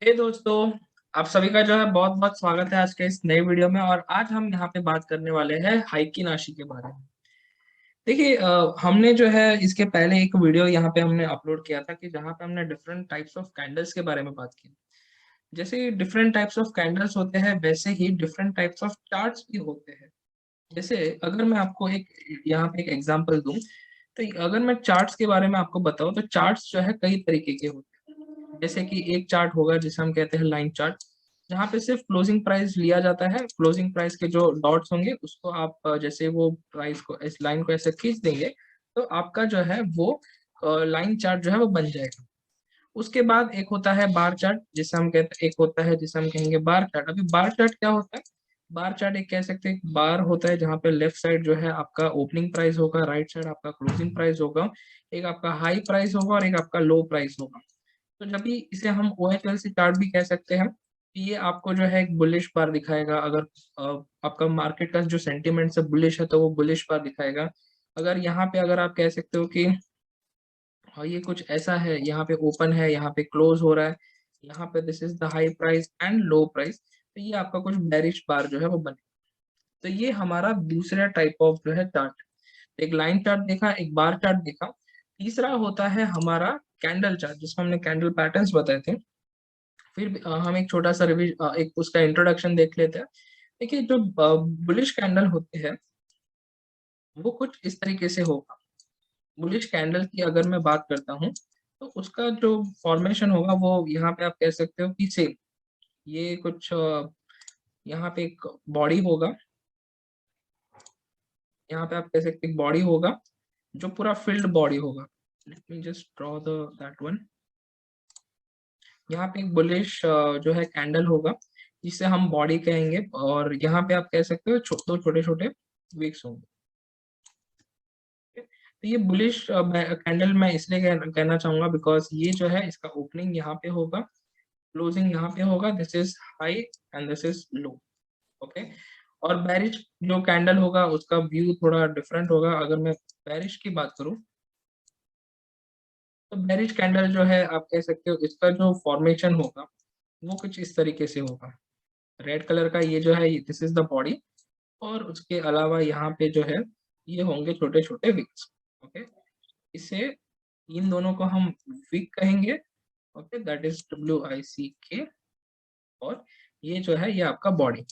हे दोस्तों, आप सभी का जो है बहुत-बहुत स्वागत है आज के इस नए वीडियो में और आज हम यहाँ पे बात करने वाले हैं हाइकी नाशी के बारे में। देखिए हमने जो है इसके पहले एक वीडियो यहाँ पे हमने अपलोड किया था कि जहाँ पे हमने डिफरेंट टाइप्स ऑफ कैंडल्स के बारे में बात की। जैसे डिफरेंट टाइप्स ऑफ कैंडल्स होते हैं, वैसे ही डिफरेंट टाइप्स ऑफ चार्ट्स भी होते हैं। जैसे अगर मैं आपको एक यहाँ पे एक एग्जांपल दूँ, तो अगर मैं चार्ट्स के बारे में आपको बताऊँ, तो चार्ट्स जो है कई तरीके के होते हैं। जैसे कि एक चार्ट होगा जिसे हम कहते हैं लाइन चार्ट, जहाँ पे सिर्फ क्लोजिंग प्राइस लिया जाता है। क्लोजिंग प्राइस के जो डॉट्स होंगे उसको आप जैसे वो प्राइस को इस लाइन को ऐसे खींच देंगे, तो आपका जो है वो लाइन चार्ट जो है वो बन जाएगा। उसके बाद एक होता है बार चार्ट जिसे हम कहते एक होता है जिसे हम कहेंगे बार चार्ट। अभी बार चार्ट क्या होता है? बार चार्ट एक कह सकते हैं बार होता है जहाँ पे लेफ्ट साइड जो है आपका ओपनिंग प्राइस होगा, राइट साइड आपका क्लोजिंग प्राइस होगा, एक आपका हाई प्राइस होगा और एक आपका लो प्राइस होगा। तो जब भी इसे हम ओएचएल से चार्ट भी कह सकते हैं, ये आपको जो है एक बुलिश बार दिखाएगा। अगर आपका मार्केट का जो सेंटीमेंट है बुलिश है तो वो बुलिश बार दिखाएगा। अगर यहाँ पे अगर आप कह सकते हो कि हाँ, ये कुछ ऐसा है, यहाँ पे ओपन है, यहाँ पे क्लोज हो रहा है, यहाँ पे this is the high price and low price, तो ये आपका कुछ बेरिश बार जो है वो बने। तो ये हमारा दूसरा टाइप ऑफ जो है चार्ट। एक लाइन चार्ट देखा, एक बार चार्ट देखा। तीसरा होता है हमारा कैंडल चार्ट जिसमें हमने कैंडल पैटर्न्स बताए थे। फिर हम एक छोटा सा एक उसका इंट्रोडक्शन देख लेते हैं। देखिए जो बुलिश कैंडल होते हैं वो कुछ इस तरीके से होगा। बुलिश कैंडल की अगर मैं बात करता हूँ, तो उसका जो फॉर्मेशन होगा वो यहाँ पे आप कह सकते हो कि सेम ये कुछ यहाँ पे एक बॉडी होगा, यहाँ पे आप कह सकते हैं बॉडी होगा, जो पूरा फिल्ड बॉडी होगा। Let me just draw the that one. यहाँ पे एक बुलिश जो है कैंडल होगा, जिसे हम बॉडी कहेंगे और यहाँ पे आप कह सकते हो दो छोटे-छोटे विक्स होंगे। तो ये बुलिश कैंडल मैं इसलिए कहना चाहूँगा बिकॉज़ ये जो है इसका ओपनिंग यहाँ पे होगा, क्लोजिंग यहाँ पे होगा, this is high and this is low. Okay. और बेरिश जो कैंडल होगा उसका व्यू थोड़ा डिफरेंट होगा। अगर मैं बेरिश की बात करूं, तो बेरिश कैंडल जो है आप कह सकते हो इसका जो फॉर्मेशन होगा वो कुछ इस तरीके से होगा। रेड कलर का ये जो है दिस इज द बॉडी और उसके अलावा यहाँ पे जो है ये होंगे छोटे छोटे विक्स। ओके। इसे इन दोनों को हम विक कहेंगे। Okay, that is WICK। और ये जो है ये आपका बॉडी।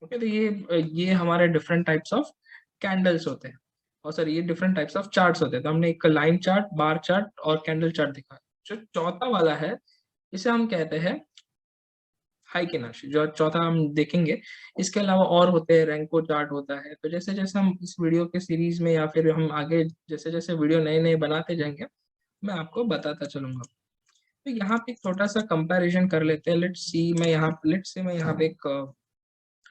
ओके, तो ये हमारे डिफरेंट टाइप्स ऑफ कैंडल्स होते हैं और सर ये डिफरेंट टाइप्स ऑफ चार्ट्स होते हैं। तो हमने एक लाइन चार्ट, बार चार्ट और कैंडल चार्ट दिखा। जो चौथा वाला है इसे हम कहते हैं हाइकेनाशी। जो चौथा हम देखेंगे, इसके अलावा और होते हैं, रैंको चार्ट होता है। तो जैसे जैसे हम इस वीडियो के सीरीज में या फिर हम आगे जैसे जैसे वीडियो नए नए बनाते जाएंगे, मैं आपको बताता चलूंगा। तो यहाँ पे एक छोटा सा कंपैरिजन कर लेते हैं। लेट्स से मैं यहाँ पे एक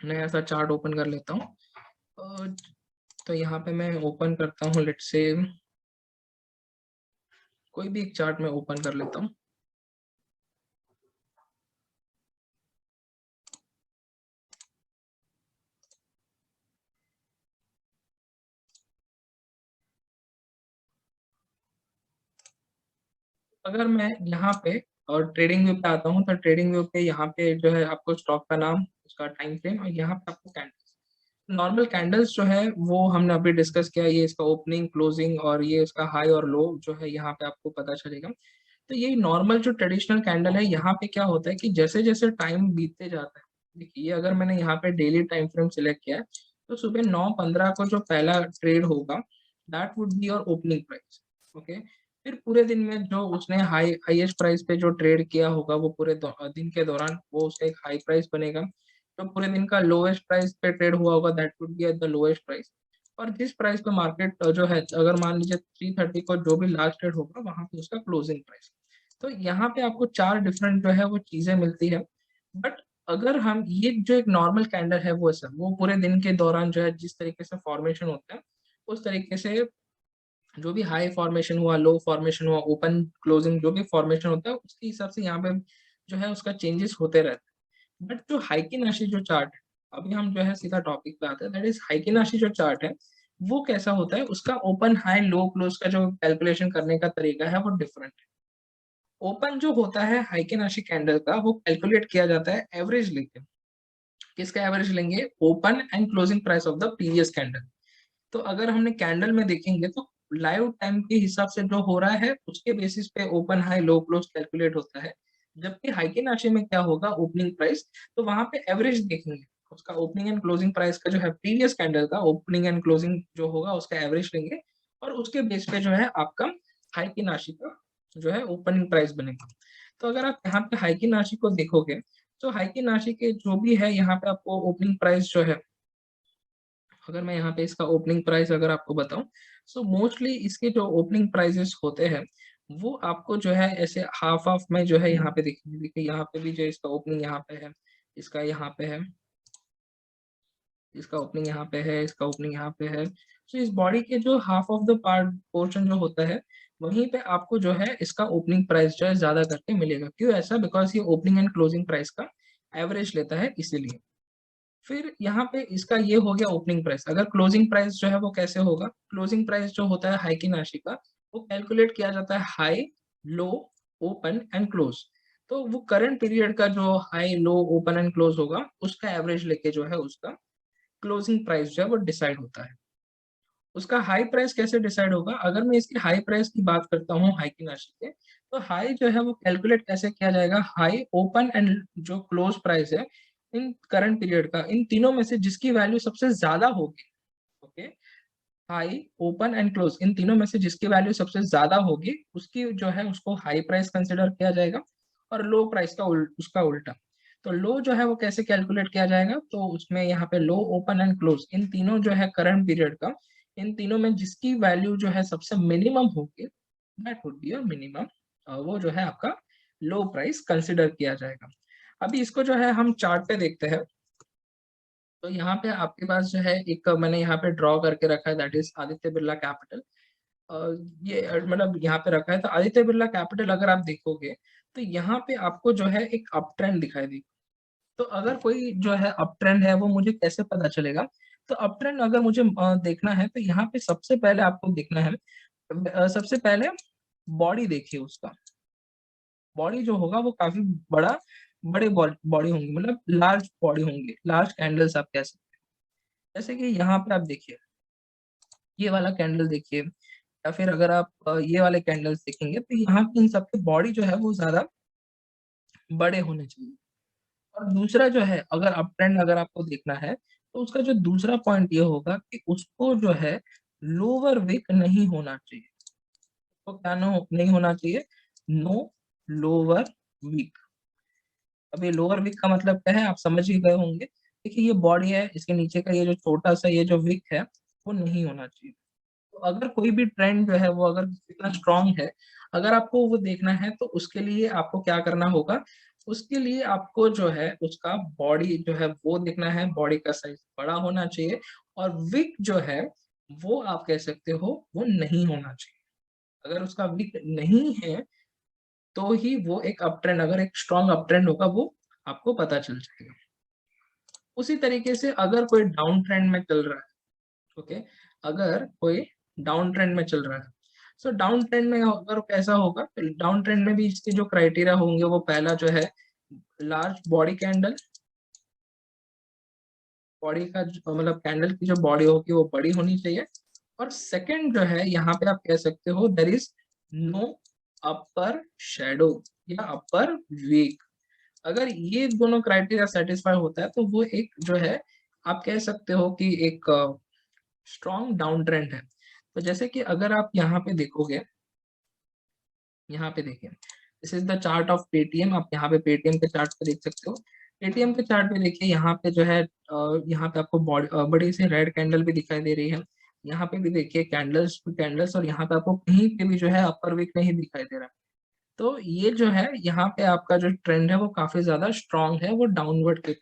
नया सा चार्ट ओपन कर लेता हूँ। अ, तो यहाँ पे मैं ओपन करता हूँ, लेट्स से कोई भी एक चार्ट में ओपन कर लेता हूँ। अगर मैं यहाँ पे और ट्रेडिंग व्यू पे आता हूँ, तो ट्रेडिंग व्यू पे यहाँ पे जो है आपको स्टॉक का नाम, उसका टाइम फ्रेम और यहाँ पे आपको कैंडल्स। नॉर्मल कैंडल्स जो है वो हमने अभी डिस्कस किया, ये इसका ओपनिंग, क्लोजिंग और ये इसका हाई और लो जो है यहाँ पे आपको पता चलेगा। तो ये नॉर्मल जो ट्रेडिशनल कैंडल है, यहाँ पे क्या होता है कि जैसे जैसे टाइम बीतते जाता है, देखिए अगर मैंने यहाँ पे डेली टाइम फ्रेम सिलेक्ट किया है, तो सुबह 9:15 को जो पहला ट्रेड होगा that would be your opening price. Okay. फिर पूरे दिन में जो उसने हाईएस्ट प्राइस पे जो ट्रेड किया होगा वो पूरे दिन के दौरान वो उसका एक हाई प्राइस बनेगा। जो पूरे दिन का लोएस्ट प्राइस पे ट्रेड हुआ होगा that would be at the lowest price. और जिस प्राइस पे मार्केट जो है, अगर मान लीजिए 3:30 को जो भी लास्ट ट्रेड होगा वहां पे उसका क्लोजिंग प्राइस। तो यहाँ पे आपको 4 डिफरेंट जो है वो चीज़ें मिलती है। बट अगर हम ये जो एक नॉर्मल कैंडल है वो सर वो पूरे दिन के दौरान जो है जिस तरीके से फॉर्मेशन होता है, उस तरीके से जो भी हाई फॉर्मेशन हुआ, लो फॉर्मेशन हुआ, ओपन क्लोजिंग जो भी फॉर्मेशन होता है उसके हिसाब से यहाँ पे जो है उसका चेंजेस होते रहते हैं। बट जो हाइकिनाशी जो चार्ट है, अभी हम जो है सीधा टॉपिक पे आते हैं, दैट इज हाइकिनाशी जो चार्ट है वो कैसा होता है, उसका ओपन हाई लो क्लोज का जो कैलकुलेशन करने का तरीका है वो डिफरेंट है। ओपन जो होता है हाइकी नाशी कैंडल का, वो कैलकुलेट किया जाता है एवरेज लेके। किसका एवरेज लेंगे? Open and closing price of the previous candle. तो अगर हमने कैंडल में देखेंगे तो लाइव टाइम के हिसाब से जो हो रहा है उसके बेसिस पे open high low close calculate होता है। जबकि हाइकी नाशी में क्या होगा, ओपनिंग प्राइस, तो वहां पे एवरेज देखेंगे, उसका ओपनिंग एंड क्लोजिंग प्राइस का जो है प्रीवियस कैंडल का ओपनिंग एंड क्लोजिंग जो होगा उसका एवरेज लेंगे, और उसके बेस पे जो है आपका हाइकी नाशी का जो है ओपनिंग प्राइस बनेगा। तो अगर आप यहाँ पे हाइकी नाशी को देखोगे, तो हाइकी नाशी के जो भी है यहाँ पे आपको ओपनिंग प्राइस जो है, अगर मैं यहाँ पे इसका ओपनिंग प्राइस अगर आपको बताऊं, सो मोस्टली इसके जो ओपनिंग प्राइसेस होते हैं वो आपको जो है ऐसे हाफ हाफ में जो है यहाँ पे देखिए, देखिए यहाँ पे भी जो इसका ओपनिंग यहाँ पे है, इसका यहाँ पे है, इसका ओपनिंग यहाँ पे है, इसका ओपनिंग यहाँ पे है। सो इस बॉडी के जो half of the part portion जो होता है, वहीं पे आपको जो है इसका ओपनिंग प्राइस जो है ज्यादा करके मिलेगा। क्यों ऐसा? बिकॉज ये ओपनिंग एंड क्लोजिंग प्राइस का एवरेज लेता है, इसीलिए। फिर यहाँ पे इसका ये हो गया ओपनिंग प्राइस। अगर क्लोजिंग प्राइस जो है वो कैसे होगा? क्लोजिंग प्राइस जो होता है हाइकी नाशी का, वो कैलकुलेट किया जाता है high, low, open and close. तो वो करंट पीरियड का जो high, low, open and close होगा, उसका एवरेज लेके जो है उसका क्लोजिंग प्राइस जो है वो डिसाइड होता है। उसका हाई प्राइस कैसे डिसाइड होगा? अगर मैं इसकी हाई प्राइस की बात करता हूँ हाइकी नाशी के, तो हाई जो है वो कैलकुलेट कैसे किया जाएगा? हाई, ओपन एंड जो क्लोज प्राइस है इन करंट पीरियड का, इन तीनों में से जिसकी वैल्यू सबसे ज्यादा होगी, okay, high, open and close, इन तीनों में से जिसकी वैल्यू सबसे ज्यादा होगी उसकी जो है उसको हाई प्राइस कंसिडर किया जाएगा, और लो प्राइस का उसका उल्टा। तो लो जो है वो कैसे कैलकुलेट किया जाएगा? तो उसमें यहाँ पे लो, ओपन एंड क्लोज, इन तीनों जो है करंट पीरियड का, इन तीनों में जिसकी वैल्यू जो है सबसे मिनिमम होगी, that would be a minimum, वो जो है आपका लो प्राइस कंसिडर किया जाएगा। अभी इसको जो है हम चार्ट पे देखते हैं। तो यहाँ पे आपके पास जो है एक मैंने यहाँ पे ड्रॉ करके रखा है, that is Aditya Birla capital. ये मतलब यहाँ पे रखा है, तो आदित्य बिरला कैपिटल अगर आप देखोगे तो यहाँ पे आपको जो है एक अप ट्रेंड दिखाई देगा। तो अगर कोई जो है अप ट्रेंड है वो मुझे कैसे पता चलेगा? तो अप ट्रेंड अगर मुझे देखना है तो यहाँ पे सबसे पहले आपको देखना है, सबसे पहले बॉडी देखिए उसका। बॉडी जो होगा वो काफी बड़ा, बड़े बॉडी होंगे, मतलब लार्ज बॉडी होंगे, लार्ज कैंडल्स आप कह सकते हैं। जैसे कि यहाँ पे आप देखिए, ये वाला कैंडल देखिए, या फिर अगर आप ये वाले कैंडल्स देखेंगे तो यहाँ पे इन सबके बॉडी जो है वो ज्यादा बड़े होने चाहिए। और दूसरा जो है, अगर अप ट्रेंड अगर आपको देखना है तो उसका जो दूसरा पॉइंट ये होगा कि उसको जो है लोअर विक नहीं होना चाहिए। तो क्या नहीं होना चाहिए? No lower wick. अब ये लोअर विक का मतलब क्या है, आप समझ ही गए होंगे। देखिए ये बॉडी है, इसके नीचे का ये जो छोटा सा ये जो विक है वो नहीं होना चाहिए। तो अगर कोई भी ट्रेंड जो है वो अगर कितना स्ट्रांग है, अगर आपको वो देखना है तो उसके लिए आपको क्या करना होगा? उसके लिए आपको जो है उसका बॉडी जो है वो देखना है, बॉडी का साइज बड़ा होना चाहिए, और विक जो है वो आप कह सकते हो वो नहीं होना चाहिए। अगर उसका विक नहीं है तो ही वो एक अप ट्रेंड, अगर एक स्ट्रांग अप ट्रेंड होगा वो आपको पता चल जाएगा। उसी तरीके से अगर कोई डाउन ट्रेंड में चल रहा है, ओके, अगर कोई डाउन ट्रेंड में चल रहा है, सो डाउन ट्रेंड में अगर कैसा होगा, डाउन ट्रेंड में भी इसके जो क्राइटेरिया होंगे, वो पहला जो है लार्ज बॉडी कैंडल, बॉडी का मतलब कैंडल की जो बॉडी होगी वो बड़ी होनी चाहिए। और सेकंड जो है यहाँ पे आप कह सकते हो there is no upper shadow या अपर वीक। अगर ये दोनों क्राइटेरिया सेटिस्फाई होता है तो वो एक जो है आप कह सकते हो कि एक स्ट्रॉन्ग डाउन ट्रेंड है। तो जैसे कि अगर आप यहाँ पे देखोगे, यहाँ पे देखिए, this is the chart of Paytm. आप यहाँ पे पेटीएम के चार्ट पे देख सकते हो। पेटीएम के चार्ट पे देखिए, यहाँ पे जो है यहाँ पे आपको बड़ी सी रेड कैंडल भी दिखाई दे रही है। यहाँ पे भी देखिए कैंडल्स कैंडल्स, और यहाँ पे आपको कहीं पे भी जो है अपर वीक नहीं दिखाई दे रहा। तो ये जो है यहाँ पे आपका जो ट्रेंड है वो काफी ज्यादा स्ट्रांग है, वो डाउनवर्ड के।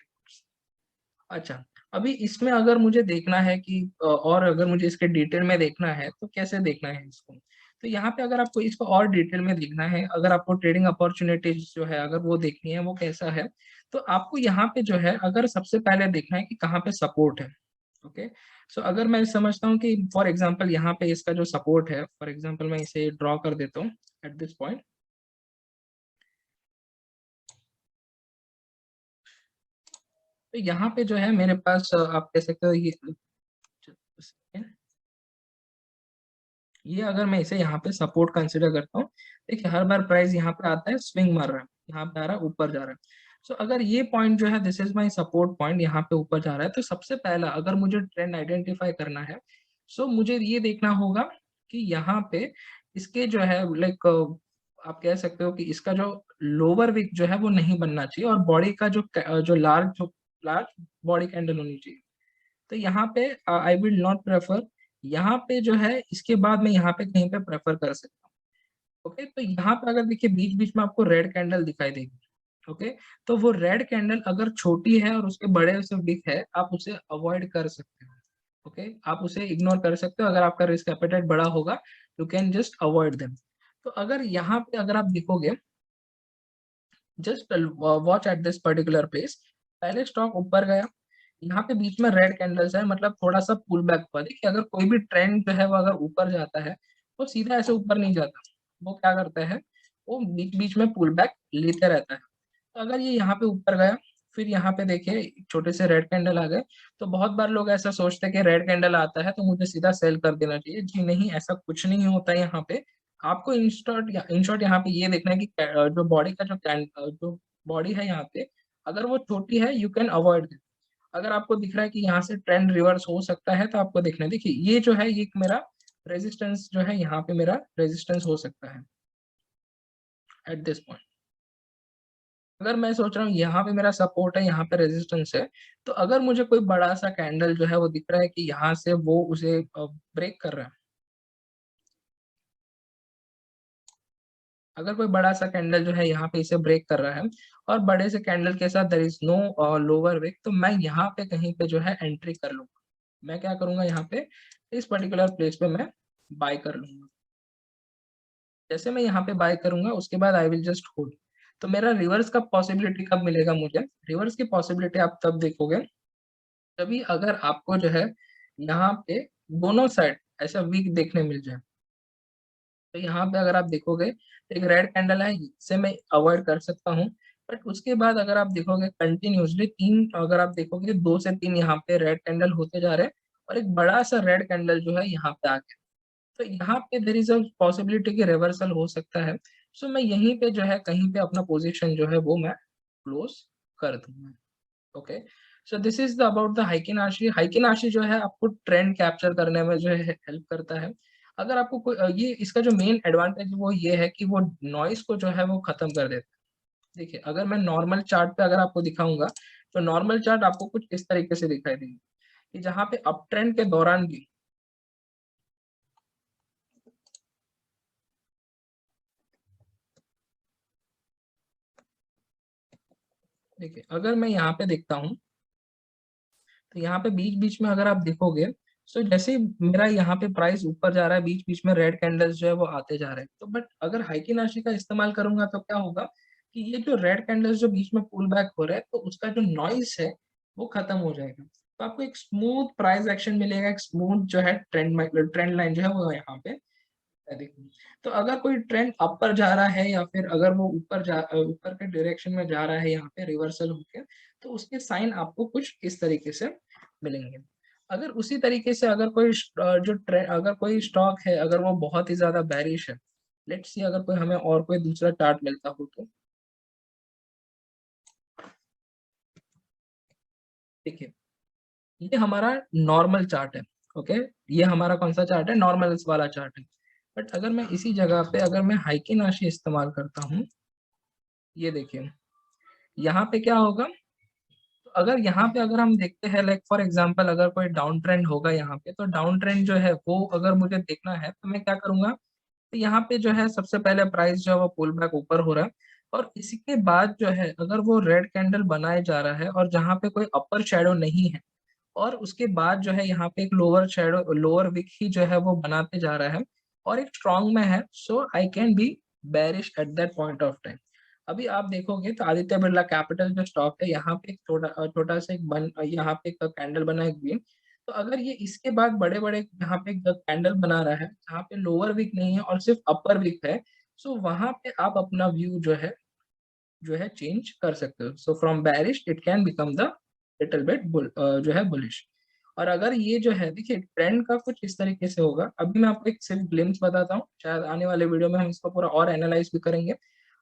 अच्छा, अभी इसमें अगर मुझे देखना है कि और अगर मुझे इसके डिटेल में देखना है तो कैसे देखना है इसको? तो यहाँ पे अगर आपको इसको और डिटेल में देखना है, अगर आपको ट्रेडिंग अपॉर्चुनिटीज जो है अगर वो देखनी है वो कैसा है, तो आपको यहाँ पे जो है अगर सबसे पहले देखना है कि कहाँ पे सपोर्ट है। ओके, सो अगर मैं समझता हूँ कि फॉर एग्जाम्पल यहाँ पे इसका जो सपोर्ट है, फॉर एग्जाम्पल मैं इसे ड्रॉ कर देता हूँ एट दिस पॉइंट। तो यहाँ पे जो है मेरे पास आप कह सकते हो ये अगर मैं इसे यहाँ पे सपोर्ट कंसिडर करता हूँ, देखिए हर बार प्राइस यहाँ पे आता है, स्विंग मार रहा है, यहाँ पे आ रहा है, ऊपर जा रहा है। सो अगर ये पॉइंट जो है this is my support point, यहाँ पे ऊपर जा रहा है, तो सबसे पहला अगर मुझे ट्रेंड आइडेंटिफाई करना है, सो मुझे ये देखना होगा कि यहाँ पे इसके जो है लाइक आप कह सकते हो कि इसका जो लोअर विक जो है वो नहीं बनना चाहिए, और बॉडी का जो लार्ज बॉडी कैंडल होनी चाहिए। तो यहाँ पे आई विल नॉट प्रेफर, यहाँ पे जो है इसके बाद मैं यहाँ पे कहीं पे प्रेफर कर सकता हूँ। ओके, तो यहाँ पे अगर देखिए बीच बीच में आपको रेड कैंडल दिखाई देगी। ओके, तो वो रेड कैंडल अगर छोटी है और उसके बड़े से बिग है, आप उसे अवॉइड कर सकते हो। ओके, आप उसे इग्नोर कर सकते हो, अगर आपका रिस्क एपेटाइट बड़ा होगा, you can just avoid them. तो अगर यहाँ पे अगर आप देखोगे, just watch at this particular place, पहले स्टॉक ऊपर गया, यहाँ पे बीच में रेड कैंडल्स है, मतलब थोड़ा सा पुल बैक हुआ। देखिए अगर कोई भी ट्रेंड जो है वो अगर ऊपर जाता है, तो सीधा ऐसे ऊपर नहीं जाता, वो क्या करता है, वो बीच बीच में पुल बैक लेते रहता है। तो अगर ये यहाँ पे ऊपर गया, फिर यहाँ पे देखिए छोटे से रेड कैंडल आ गए, तो बहुत बार लोग ऐसा सोचते हैं कि रेड कैंडल आता है तो मुझे सीधा सेल कर देना चाहिए। जी नहीं, ऐसा कुछ नहीं होता है यहाँ पे। आपको इन शॉर्ट यहाँ पे ये देखना है कि जो बॉडी का जो बॉडी है यहाँ पे, अगर वो छोटी है, यू कैन अवॉइड। अगर आपको दिख रहा है कि यहाँ से ट्रेंड रिवर्स हो सकता है, तो आपको देखना है, देखिए ये जो है, ये मेरा रेजिस्टेंस जो है, यहाँ पे मेरा रेजिस्टेंस हो सकता है एट दिस पॉइंट। अगर मैं सोच रहा हूँ यहाँ पे मेरा सपोर्ट है, यहाँ पे रेजिस्टेंस है, तो अगर मुझे कोई बड़ा सा कैंडल जो है वो दिख रहा है कि यहाँ से वो उसे ब्रेक कर रहा है, अगर कोई बड़ा सा कैंडल जो है यहाँ पे इसे ब्रेक कर रहा है, और बड़े से कैंडल के साथ there is no lower wick, तो मैं यहाँ पे कहीं पे जो है एंट्री कर लूंगा। मैं क्या करूंगा, यहाँ पे इस पर्टिकुलर प्लेस पे मैं बाय कर लूंगा। जैसे मैं यहाँ पे बाय करूंगा, उसके बाद आई विल जस्ट होल्ड। तो मेरा रिवर्स का पॉसिबिलिटी कब मिलेगा मुझे, रिवर्स की पॉसिबिलिटी आप तब देखोगे, तभी अगर आपको जो है यहाँ पे दोनों साइड ऐसा वीक देखने मिल जाए। तो यहाँ पे अगर आप देखोगे, तो एक रेड कैंडल है, इसे मैं अवॉइड कर सकता हूँ। बट उसके बाद अगर आप देखोगे कंटिन्यूसली तीन, अगर आप देखोगे दो से तीन यहाँ पे रेड कैंडल होते जा रहे हैं, और एक बड़ा सा रेड कैंडल जो है यहाँ पे आ गया, तो यहाँ पे देयर इज अ पॉसिबिलिटी कि रिवर्सल हो सकता है। सो मैं यहीं पे जो है कहीं पे अपना पोजीशन जो है वो मैं क्लोज कर दूंगा। Okay, so this is the about the heikin ashi. Heikin ashi जो है आपको ट्रेंड कैप्चर करने में जो है हेल्प करता है। अगर आपको कोई ये इसका जो मेन एडवांटेज वो ये है कि वो नॉइस को जो है वो खत्म कर देता है। देखिए अगर मैं नॉर्मल चार्ट पे अगर आपको दिखाऊंगा, तो नॉर्मल चार्ट आपको कुछ इस तरीके से दिखाई देगी, कि जहाँ पे अप ट्रेंड के दौरान भी, देखिए अगर मैं यहाँ पे देखता हूँ, तो यहाँ पे बीच बीच में अगर आप देखोगे, सो जैसे ही मेरा यहाँ पे प्राइस ऊपर जा रहा है, बीच बीच में रेड कैंडल्स जो है वो आते जा रहे हैं, तो बट अगर हाइकी नाशी का इस्तेमाल करूंगा तो क्या होगा, कि ये जो रेड कैंडल्स जो बीच में पुल बैक हो रहे हैं, तो उसका जो नॉइस है वो खत्म हो जाएगा। तो आपको एक स्मूथ प्राइस एक्शन मिलेगा, एक स्मूथ जो है ट्रेंड लाइन जो है वो यहाँ पे है। देखो, तो अगर कोई ट्रेंड अपर जा रहा है, या फिर अगर वो ऊपर के डायरेक्शन में जा रहा है यहाँ पे रिवर्सल होके, तो उसके साइन आपको कुछ इस तरीके से मिलेंगे। अगर उसी तरीके से अगर कोई अगर कोई स्टॉक है, अगर वो बहुत ही ज्यादा बैरिश है, लेट्स सी अगर कोई हमें और कोई दूसरा चार्ट मिलता हो, तो देखिए ये हमारा नॉर्मल चार्ट है। ओके, ये हमारा कौन सा चार्ट है, नॉर्मल वाला चार्ट है। बट अगर मैं इसी जगह पे अगर मैं हाइकी नाशी इस्तेमाल करता हूँ, ये देखिए यहाँ पे क्या होगा, तो अगर यहाँ पे अगर हम देखते हैं लाइक फॉर एग्जांपल, अगर कोई डाउन ट्रेंड होगा यहाँ पे, तो डाउन ट्रेंड जो है वो अगर मुझे देखना है, तो मैं क्या करूंगा, तो यहाँ पे जो है सबसे पहले प्राइस जो है वो पुल बैक ऊपर हो रहा है, और इसके बाद जो है अगर वो रेड कैंडल बनाए जा रहा है, और जहाँ पे कोई अपर शेडो नहीं है, और उसके बाद जो है यहाँ पे एक लोअर विक ही जो है वो बनाते जा रहा है, और एक स्ट्रॉन्ग में है, so I can be bearish at that point of time. अभी आप देखोगे तो आदित्य बिरला कैपिटल जो स्टॉक है, यहाँ पे एक छोटा सा यहाँ पे एक कैंडल बना है ग्रीन। तो अगर ये इसके बाद बड़े बड़े यहाँ पे एक कैंडल बना रहा है, जहाँ पे लोअर विक नहीं है और सिर्फ अपर विक है, सो वहां पे आप अपना व्यू जो है चेंज कर सकते हो। So from bearish it can become the little bit जो है बुलिश। और अगर ये जो है देखिए ट्रेंड का कुछ इस तरीके से होगा, अभी मैं आपको एक सिर्फ ग्लिम्स बताता हूँ, शायद आने वाले वीडियो में हम इसको पूरा और एनालाइज भी करेंगे।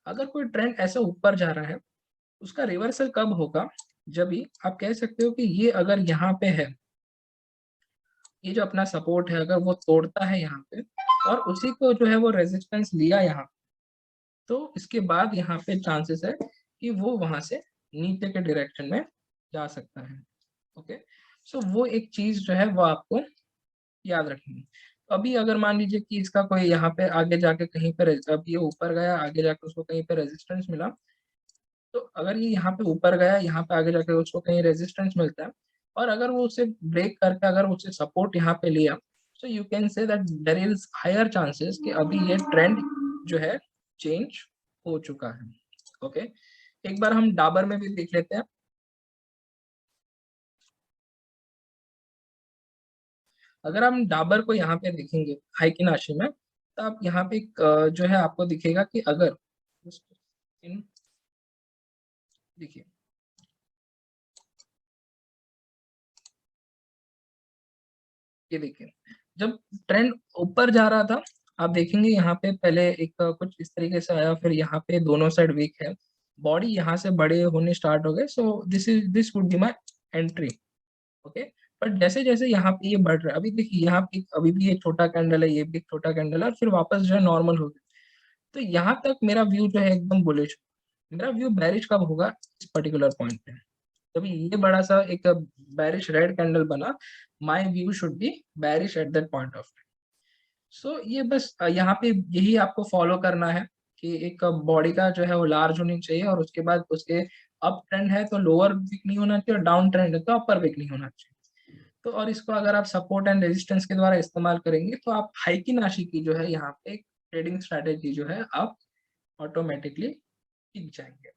अगर कोई ट्रेंड ऐसा ऊपर जा रहा है, उसका रिवर्सल कब होगा? जब भी आप कह सकते हो कि ये अगर यहाँ पे है, ये जो अपना सपोर्ट है अगर वो तोड़ता है यहाँ पे और उसी को जो है वो रेजिस्टेंस लिया यहाँ, तो इसके बाद यहाँ पे चांसेस है कि वो वहां से नीचे के डायरेक्शन में जा सकता है। ओके, सो वो एक चीज जो है वो आपको याद रखनी है। तो अभी अगर मान लीजिए कि इसका कोई यहाँ पे आगे जाके कहीं पे अब ये ऊपर गया, आगे जाके उसको कहीं पे रेजिस्टेंस मिला, तो अगर ये यहाँ पे ऊपर गया, यहाँ पे आगे जाके उसको कहीं रेजिस्टेंस मिलता है और अगर वो उसे ब्रेक करके अगर उसे सपोर्ट यहाँ पे लिया, so you can say that there is higher chances कि अभी ये ट्रेंड जो है चेंज हो चुका है। ओके, एक बार हम डाबर में भी देख लेते हैं। अगर हम डाबर को यहाँ पे देखेंगे हाइकिन राशि में, तो आप यहाँ पे जो है आपको दिखेगा कि अगर देखिए ये देखिए जब ट्रेंड ऊपर जा रहा था, आप देखेंगे यहाँ पे पहले एक कुछ इस तरीके से आया, फिर यहाँ पे दोनों साइड वीक है, बॉडी यहाँ से बड़े होने स्टार्ट हो गए, so this would be my entry. Okay, but जैसे जैसे यहाँ पे ये बढ़ रहा है, अभी देखिए यहाँ पे अभी भी एक छोटा कैंडल है, ये भी एक छोटा कैंडल है और फिर वापस जो है नॉर्मल हो गया। तो यहाँ तक मेरा व्यू जो है एकदम बुलिश। मेरा व्यू बेरिश कब होगा? इस पर्टिकुलर पॉइंट पे, तभी ये बड़ा सा एक बेरिश रेड कैंडल बना, my view should be bearish at that point of time. So ये बस यहाँ पे यही आपको फॉलो करना है कि एक बॉडी का जो है वो लार्ज होनी चाहिए और उसके बाद उसके अप ट्रेंड है तो लोअर वीक नहीं होना चाहिए और डाउन ट्रेंड है तो अपर वीक नहीं होना चाहिए। तो और इसको अगर आप सपोर्ट एंड रेजिस्टेंस के द्वारा इस्तेमाल करेंगे तो आप हाइकिन राशि की जो है यहाँ पे ट्रेडिंग स्ट्रेटेजी जो है आप ऑटोमेटिकली सीख जाएंगे।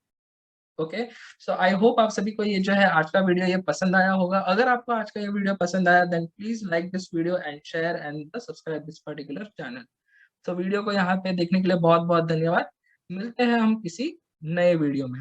ओके, सो आई होप आप सभी को ये जो है आज का वीडियो ये पसंद आया होगा। अगर आपको आज का ये वीडियो पसंद आया then please like this video and share and subscribe this particular channel. तो वीडियो को यहाँ पे देखने के लिए बहुत बहुत धन्यवाद। मिलते हैं हम किसी नए वीडियो में।